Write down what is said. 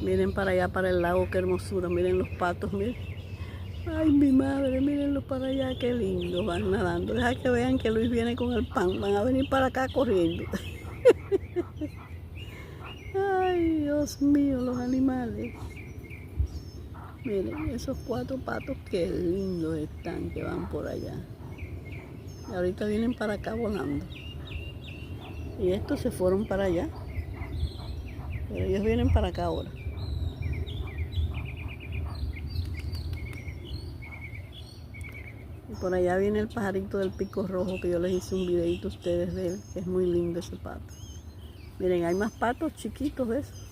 Miren para allá, para el lago, qué hermosura. Miren los patos, miren. Ay, mi madre, mírenlos para allá, qué lindos van nadando. Deja que vean que Luis viene con el pan. Van a venir para acá corriendo. Ay, Dios mío, los animales. Miren, esos 4 patos, qué lindos están que van por allá. Y ahorita vienen para acá volando. Y estos se fueron para allá. Pero ellos vienen para acá ahora. Y por allá viene el pajarito del pico rojo que yo les hice un videito a ustedes de él, que es muy lindo ese pato. Miren, hay más patos chiquitos de esos.